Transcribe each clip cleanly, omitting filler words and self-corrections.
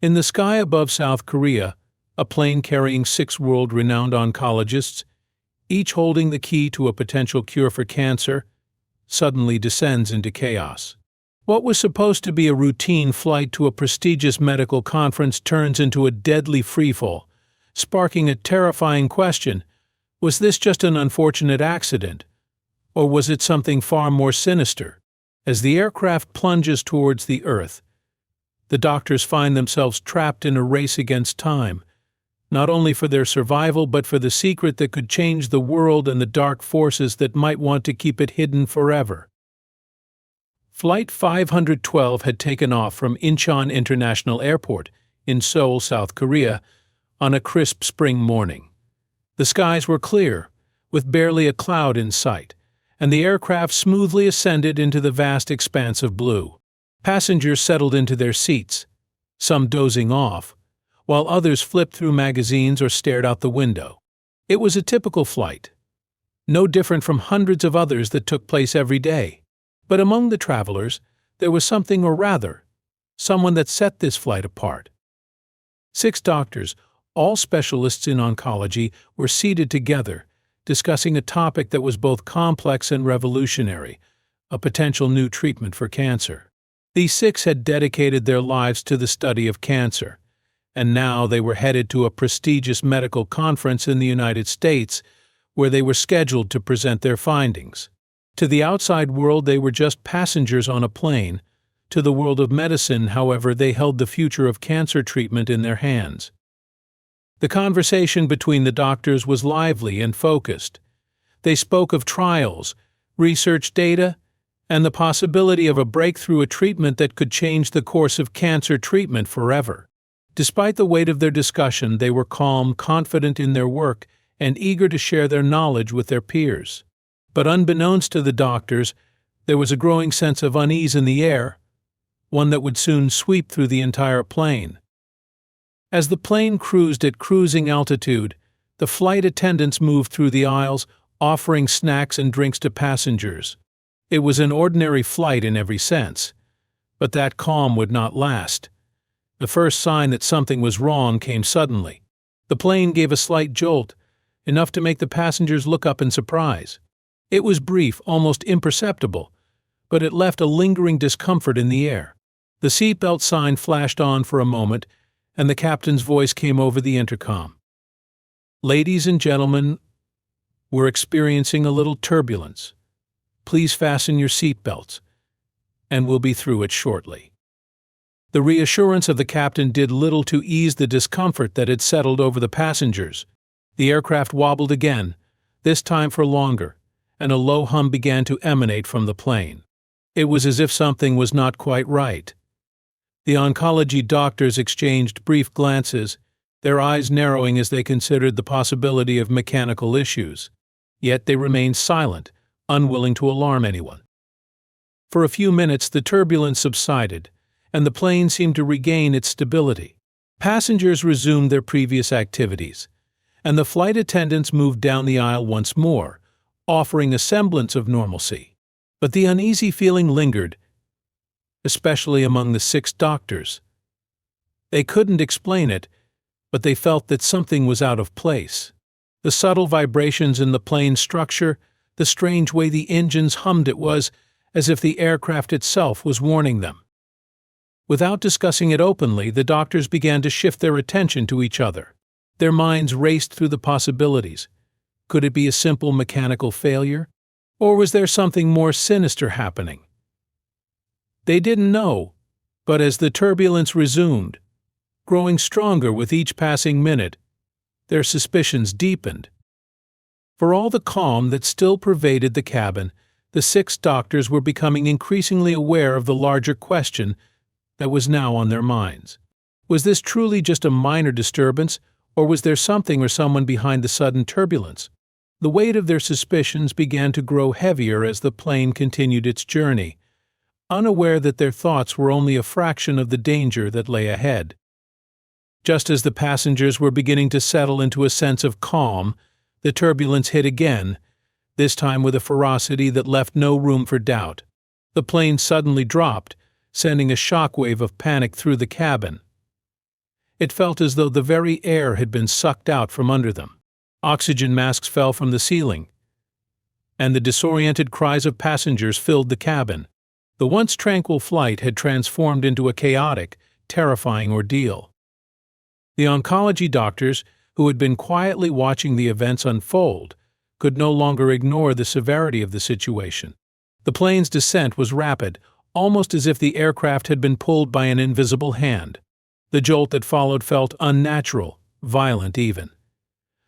In the sky above South Korea, a plane carrying 6 world-renowned oncologists, each holding the key to a potential cure for cancer, suddenly descends into chaos. What was supposed to be a routine flight to a prestigious medical conference turns into a deadly freefall, sparking a terrifying question: was this just an unfortunate accident, or was it something far more sinister? As the aircraft plunges towards the Earth, the doctors find themselves trapped in a race against time, not only for their survival but for the secret that could change the world and the dark forces that might want to keep it hidden forever. Flight 512 had taken off from Incheon International Airport in Seoul, South Korea, on a crisp spring morning. The skies were clear, with barely a cloud in sight, and the aircraft smoothly ascended into the vast expanse of blue. Passengers settled into their seats, some dozing off, while others flipped through magazines or stared out the window. It was a typical flight, no different from hundreds of others that took place every day. But among the travelers, there was something, or rather, someone that set this flight apart. 6 doctors, all specialists in oncology, were seated together, discussing a topic that was both complex and revolutionary: a potential new treatment for cancer. These 6 had dedicated their lives to the study of cancer, and now they were headed to a prestigious medical conference in the United States, where they were scheduled to present their findings. To the outside world, they were just passengers on a plane. To the world of medicine, however, they held the future of cancer treatment in their hands. The conversation between the doctors was lively and focused. They spoke of trials, research data, and the possibility of a breakthrough, a treatment that could change the course of cancer treatment forever. Despite the weight of their discussion, they were calm, confident in their work, and eager to share their knowledge with their peers. But unbeknownst to the doctors, there was a growing sense of unease in the air, one that would soon sweep through the entire plane. As the plane cruised at cruising altitude, the flight attendants moved through the aisles, offering snacks and drinks to passengers. It was an ordinary flight in every sense, but that calm would not last. The first sign that something was wrong came suddenly. The plane gave a slight jolt, enough to make the passengers look up in surprise. It was brief, almost imperceptible, but it left a lingering discomfort in the air. The seatbelt sign flashed on for a moment, and the captain's voice came over the intercom. "Ladies and gentlemen, we're experiencing a little turbulence. Please fasten your seatbelts, and we'll be through it shortly." The reassurance of the captain did little to ease the discomfort that had settled over the passengers. The aircraft wobbled again, this time for longer, and a low hum began to emanate from the plane. It was as if something was not quite right. The oncology doctors exchanged brief glances, their eyes narrowing as they considered the possibility of mechanical issues. Yet they remained silent, unwilling to alarm anyone. For a few minutes the turbulence subsided, and the plane seemed to regain its stability. Passengers resumed their previous activities, and the flight attendants moved down the aisle once more, offering a semblance of normalcy. But the uneasy feeling lingered, especially among the 6 doctors. They couldn't explain it, but they felt that something was out of place. The subtle vibrations in the plane's structure, the strange way the engines hummed, it was as if the aircraft itself was warning them. Without discussing it openly, the doctors began to shift their attention to each other. Their minds raced through the possibilities. Could it be a simple mechanical failure? Or was there something more sinister happening? They didn't know, but as the turbulence resumed, growing stronger with each passing minute, their suspicions deepened. For all the calm that still pervaded the cabin, the 6 doctors were becoming increasingly aware of the larger question that was now on their minds. Was this truly just a minor disturbance, or was there something or someone behind the sudden turbulence? The weight of their suspicions began to grow heavier as the plane continued its journey, unaware that their thoughts were only a fraction of the danger that lay ahead. Just as the passengers were beginning to settle into a sense of calm, the turbulence hit again, this time with a ferocity that left no room for doubt. The plane suddenly dropped, sending a shockwave of panic through the cabin. It felt as though the very air had been sucked out from under them. Oxygen masks fell from the ceiling, and the disoriented cries of passengers filled the cabin. The once tranquil flight had transformed into a chaotic, terrifying ordeal. The oncology doctors, who had been quietly watching the events unfold, could no longer ignore the severity of the situation. The plane's descent was rapid, almost as if the aircraft had been pulled by an invisible hand. The jolt that followed felt unnatural, violent even.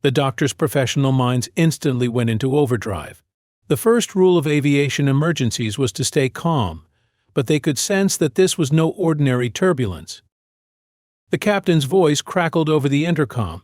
The doctors' professional minds instantly went into overdrive. The first rule of aviation emergencies was to stay calm, but they could sense that this was no ordinary turbulence. The captain's voice crackled over the intercom,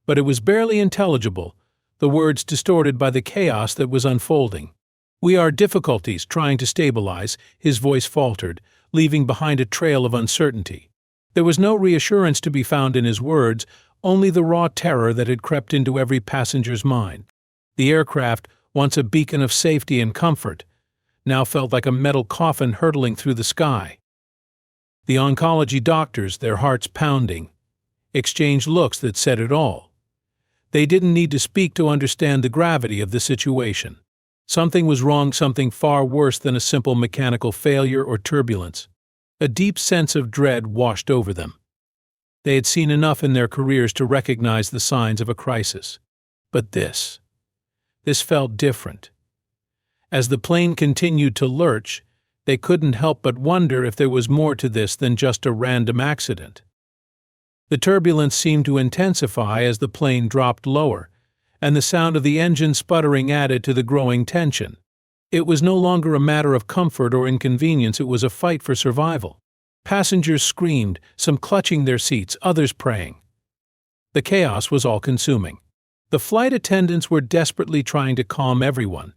but it was barely intelligible, the words distorted by the chaos that was unfolding. "We are difficulties trying to stabilize," his voice faltered, leaving behind a trail of uncertainty. There was no reassurance to be found in his words, only the raw terror that had crept into every passenger's mind. The aircraft, once a beacon of safety and comfort, now felt like a metal coffin hurtling through the sky. The oncology doctors, their hearts pounding, exchanged looks that said it all. They didn't need to speak to understand the gravity of the situation. Something was wrong, something far worse than a simple mechanical failure or turbulence. A deep sense of dread washed over them. They had seen enough in their careers to recognize the signs of a crisis. But this felt different. As the plane continued to lurch, they couldn't help but wonder if there was more to this than just a random accident. The turbulence seemed to intensify as the plane dropped lower, and the sound of the engine sputtering added to the growing tension. It was no longer a matter of comfort or inconvenience, it was a fight for survival. Passengers screamed, some clutching their seats, others praying. The chaos was all-consuming. The flight attendants were desperately trying to calm everyone,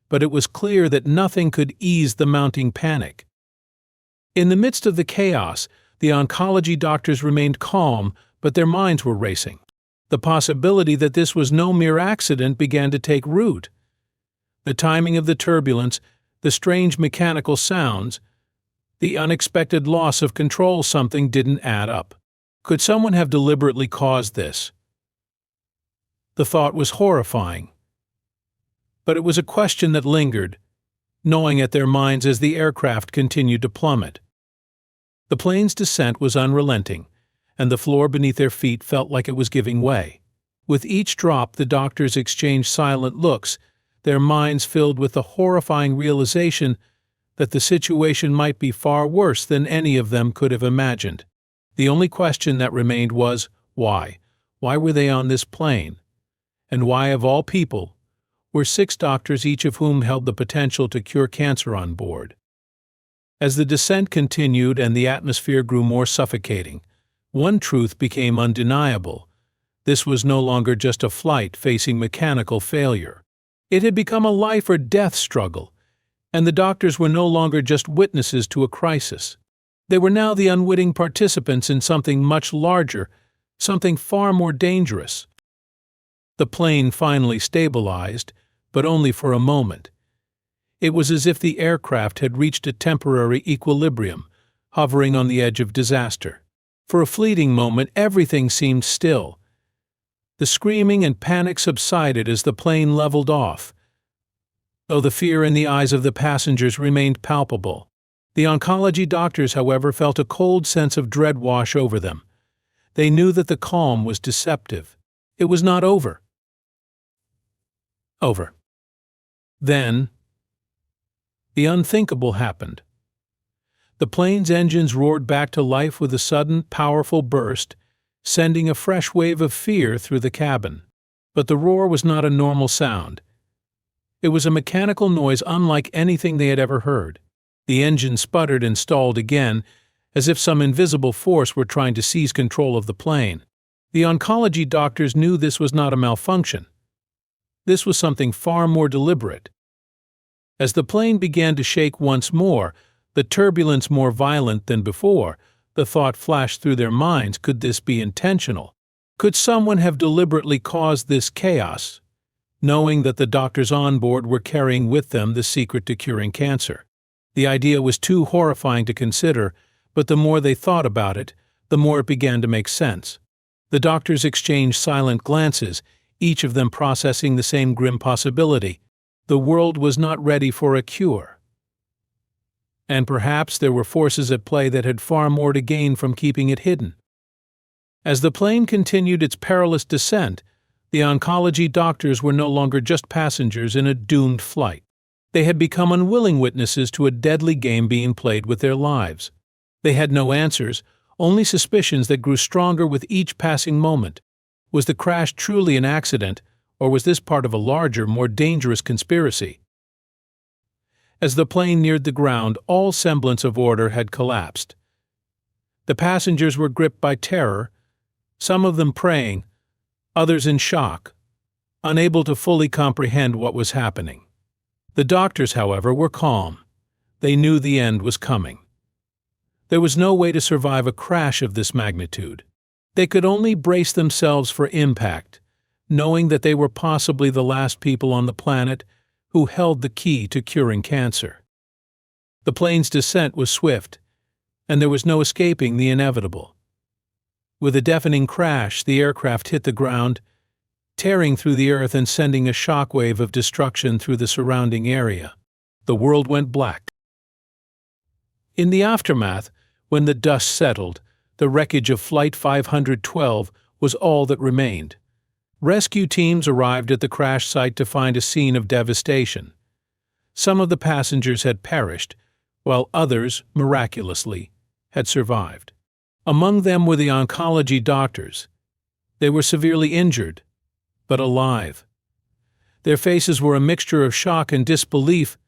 but it was clear that nothing could ease the mounting panic. In the midst of the chaos, the oncology doctors remained calm, but their minds were racing. The possibility that this was no mere accident began to take root. The timing of the turbulence, the strange mechanical sounds, the unexpected loss of control, something didn't add up. Could someone have deliberately caused this? The thought was horrifying. But it was a question that lingered, gnawing at their minds as the aircraft continued to plummet. The plane's descent was unrelenting, and the floor beneath their feet felt like it was giving way. With each drop, the doctors exchanged silent looks, their minds filled with the horrifying realization that the situation might be far worse than any of them could have imagined. The only question that remained was, why? Why were they on this plane? And why, of all people, were 6 doctors, each of whom held the potential to cure cancer, on board? As the descent continued and the atmosphere grew more suffocating, one truth became undeniable. This was no longer just a flight facing mechanical failure. It had become a life-or-death struggle, and the doctors were no longer just witnesses to a crisis. They were now the unwitting participants in something much larger, something far more dangerous. The plane finally stabilized, but only for a moment. It was as if the aircraft had reached a temporary equilibrium, hovering on the edge of disaster. For a fleeting moment, everything seemed still. The screaming and panic subsided as the plane leveled off, though the fear in the eyes of the passengers remained palpable. The oncology doctors, however, felt a cold sense of dread wash over them. They knew that the calm was deceptive. It was not over. Then, the unthinkable happened. The plane's engines roared back to life with a sudden, powerful burst, sending a fresh wave of fear through the cabin. But the roar was not a normal sound. It was a mechanical noise unlike anything they had ever heard. The engine sputtered and stalled again, as if some invisible force were trying to seize control of the plane. The oncology doctors knew this was not a malfunction. This was something far more deliberate. As the plane began to shake once more, the turbulence more violent than before, the thought flashed through their minds, could this be intentional? Could someone have deliberately caused this chaos, knowing that the doctors on board were carrying with them the secret to curing cancer? The idea was too horrifying to consider, but the more they thought about it, the more it began to make sense. The doctors exchanged silent glances, each of them processing the same grim possibility. The world was not ready for a cure. And perhaps there were forces at play that had far more to gain from keeping it hidden. As the plane continued its perilous descent, the oncology doctors were no longer just passengers in a doomed flight. They had become unwilling witnesses to a deadly game being played with their lives. They had no answers, only suspicions that grew stronger with each passing moment. Was the crash truly an accident, or was this part of a larger, more dangerous conspiracy? As the plane neared the ground, all semblance of order had collapsed. The passengers were gripped by terror, some of them praying, others in shock, unable to fully comprehend what was happening. The doctors, however, were calm. They knew the end was coming. There was no way to survive a crash of this magnitude. They could only brace themselves for impact, knowing that they were possibly the last people on the planet who held the key to curing cancer. The plane's descent was swift, and there was no escaping the inevitable. With a deafening crash, the aircraft hit the ground, tearing through the earth and sending a shockwave of destruction through the surrounding area. The world went black. In the aftermath, when the dust settled, the wreckage of Flight 512 was all that remained. Rescue teams arrived at the crash site to find a scene of devastation. Some of the passengers had perished, while others, miraculously, had survived. Among them were the oncology doctors. They were severely injured, but alive. Their faces were a mixture of shock and disbelief,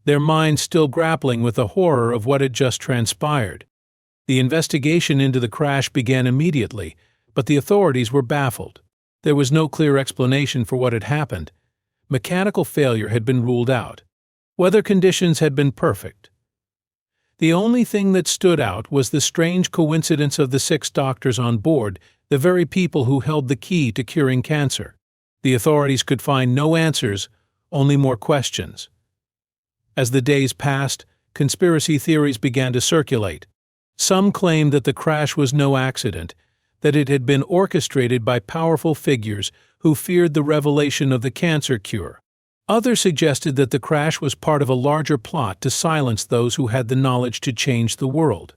their minds still grappling with the horror of what had just transpired. The investigation into the crash began immediately, but the authorities were baffled. There was no clear explanation for what had happened. Mechanical failure had been ruled out. Weather conditions had been perfect. The only thing that stood out was the strange coincidence of the 6 doctors on board, the very people who held the key to curing cancer. The authorities could find no answers, only more questions. As the days passed, conspiracy theories began to circulate. Some claimed that the crash was no accident, that it had been orchestrated by powerful figures who feared the revelation of the cancer cure. Others suggested that the crash was part of a larger plot to silence those who had the knowledge to change the world.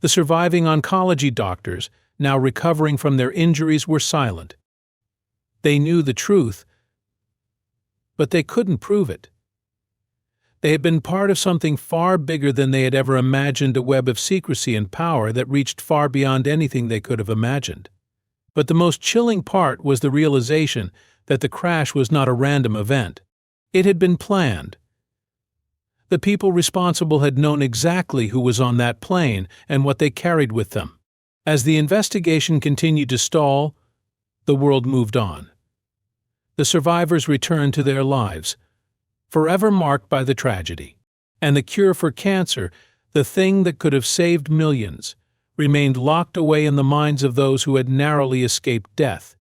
The surviving oncology doctors, now recovering from their injuries, were silent. They knew the truth, but they couldn't prove it. They had been part of something far bigger than they had ever imagined, a web of secrecy and power that reached far beyond anything they could have imagined. But the most chilling part was the realization that the crash was not a random event. It had been planned. The people responsible had known exactly who was on that plane and what they carried with them. As the investigation continued to stall, the world moved on. The survivors returned to their lives, forever marked by the tragedy. And the cure for cancer, the thing that could have saved millions, remained locked away in the minds of those who had narrowly escaped death.